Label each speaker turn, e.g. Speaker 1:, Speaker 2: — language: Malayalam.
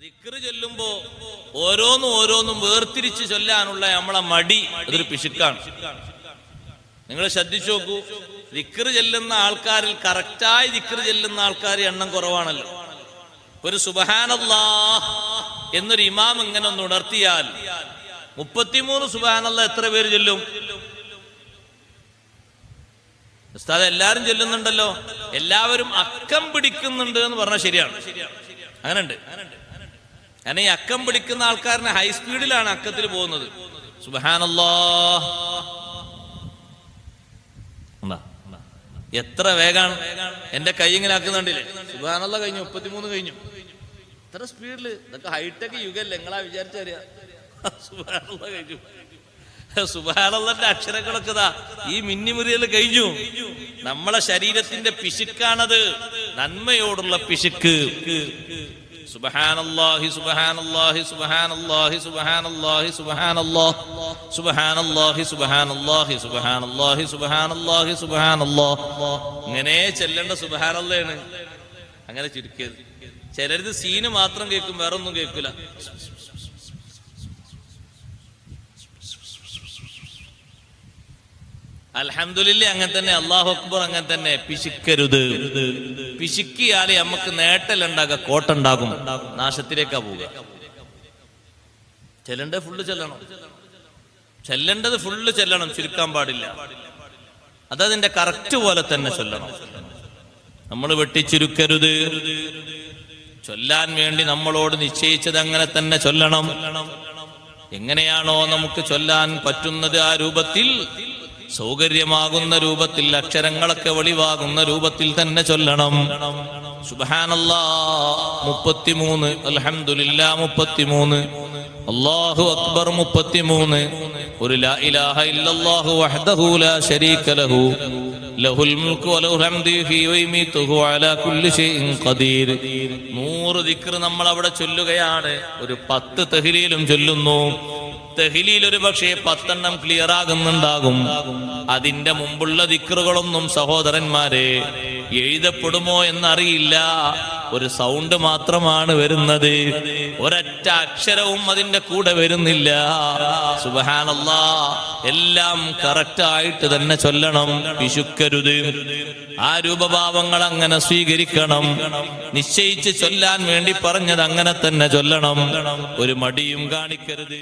Speaker 1: ദിക്റ് ചൊല്ലുമ്പോ ഓരോന്നും വേർതിരിച്ച് ചൊല്ലാനുള്ള നമ്മളെ മടി അതൊരു പിശുക്കാണ്. നിങ്ങൾ ശ്രദ്ധിച്ചു നോക്കൂ, ദിക്റ് ചെല്ലുന്ന ആൾക്കാരിൽ കറക്റ്റായി ദിക്റ് ചെല്ലുന്ന ആൾക്കാർ എണ്ണം കുറവാണല്ലോ. ഒരു സുബ്ഹാനല്ലാഹ് എന്നൊരു ഇമാം ഇങ്ങനെ ഒന്ന് ഉണർത്തിയാൽ 33 സുബ്ഹാനല്ലാഹ് എത്ര പേര് ചൊല്ലും? ഉസ്താദ് എല്ലാരും ചൊല്ലുന്നുണ്ടല്ലോ, എല്ലാവരും അക്കം പിടിക്കുന്നുണ്ട് എന്ന് പറഞ്ഞാൽ ശരിയാണ്. അങ്ങനെയുണ്ട്. കാരണം ഈ അക്കം പിടിക്കുന്ന ആൾക്കാരനെ ഹൈ സ്പീഡിലാണ് അക്കത്തിൽ പോകുന്നത്. സുബ്ഹാനല്ലാഹ് എത്ര വേഗാണ്! എന്റെ കൈ ഇങ്ങനെ ആക്കുന്നുണ്ടില്ലേ? സുബ്ഹാനല്ലാഹ് കഴിഞ്ഞു, 33 കഴിഞ്ഞു. എത്ര സ്പീഡില്! ഇതൊക്കെ ഹൈടെക് യുഗല്ലേ, നിങ്ങളാ വിചാരിച്ചറിയാ. സുബ്ഹാനല്ലാഹ് കഴിഞ്ഞു. സുബ്ഹാനല്ലാഹ്ന്റെ അക്ഷരങ്ങളൊക്കെ ഈ മിന്നിമുറിയൽ കഴിഞ്ഞു. നമ്മളെ ശരീരത്തിന്റെ പിശുക്കാണത്, നന്മയോടുള്ള പിശുക്ക്. സുബ്ഹാനല്ലാഹി സുബ്ഹാനല്ലാഹി സുബ്ഹാനല്ലാഹി സുബ്ഹാനല്ലാഹി സുബ്ഹാനല്ലാഹ് സുബ്ഹാനല്ലാഹി സുബ്ഹാനല്ലാഹി സുബ്ഹാനല്ലാഹി സുബ്ഹാനല്ലാഹി സുബ്ഹാനല്ലാഹ്. ഇങ്ങനെ ചെല്ലേണ്ട സുബ്ഹാനല്ലാഹ്. അങ്ങനെ ചുരുക്കിയത്. ചിലരിത് സീന് മാത്രം കേൾക്കും, വേറെ ഒന്നും കേൾക്കില്ല. അൽഹംദുലില്ലാഹ് അങ്ങനെ തന്നെ, അല്ലാഹു അക്ബർ അങ്ങനെ തന്നെ. പിശുക്കരുത്. പിശുക്കിയാലേ നമുക്ക് നേട്ടലുണ്ടാകുക, കോട്ടുണ്ടാകും, നാശത്തിലേക്കാ പോവുക. ചെല്ലേണ്ടത് ഫുള്ള് ചെല്ലണം, ചെല്ലേണ്ടത് ഫുള്ള് ചെല്ലണം, ചുരുക്കാൻ പാടില്ല. അതതിന്റെ കറക്റ്റ് പോലെ തന്നെ ചൊല്ലണം. നമ്മൾ വെട്ടിച്ചുരുക്കരുത്. ചൊല്ലാൻ വേണ്ടി നമ്മളോട് നിശ്ചയിച്ചത് അങ്ങനെ തന്നെ ചൊല്ലണം. എങ്ങനെയാണോ നമുക്ക് ചൊല്ലാൻ പറ്റുന്നത് ആ രൂപത്തിൽ, സൗകര്യമാകുന്ന രൂപത്തിൽ, അക്ഷരങ്ങളൊക്കെ വെളിവാകുന്ന രൂപത്തിൽ തന്നെ ചൊല്ലണം. സുബ്ഹാനല്ലാഹ് 33, അൽഹംദുലില്ലാഹ് 33, അല്ലാഹു അക്ബർ 33, ഒരു ലാ ഇലാഹ ഇല്ലല്ലാഹു വഹ്ദഹു ലാ ശരീക ലഹു ലഹുൽ മുൽക്കു വലഹുൽ ഹംദു യുഹ്യി വയുമീതുഹു അലാ കുല്ലി ഷൈഇൻ ഖദീർ. 100 ദിക്ർ നമ്മൾ അവിടെ ചൊല്ലുകയാണ്. ഒരു 10 തഹ്ലീലും ചൊല്ലുന്നു. തഹ്ലീൽ ഒരു പക്ഷേ 10 എണ്ണം ക്ലിയർ ആകുന്നുണ്ടാകും. അതിന്റെ മുമ്പുള്ള ദിക്റുകളൊന്നും സഹോദരന്മാരെ എഴുതപ്പെടുമോ എന്നറിയില്ല. ഒരു സൗണ്ട് മാത്രമാണ് വരുന്നത്, ഒരൊറ്റ അക്ഷരവും അതിന്റെ കൂടെ വരുന്നില്ല. സുബ്ഹാനല്ലാഹ്, എല്ലാം കറക്റ്റ് ആയിട്ട് തന്നെ ചൊല്ലണം, പിശുക്കരുത്. ആ രൂപഭാവങ്ങൾ അങ്ങനെ സ്വീകരിക്കണം. നിശ്ചയിച്ച് ചൊല്ലാൻ വേണ്ടി പറഞ്ഞത് അങ്ങനെ തന്നെ ചൊല്ലണം, ഒരു മടിയും കാണിക്കരുത്.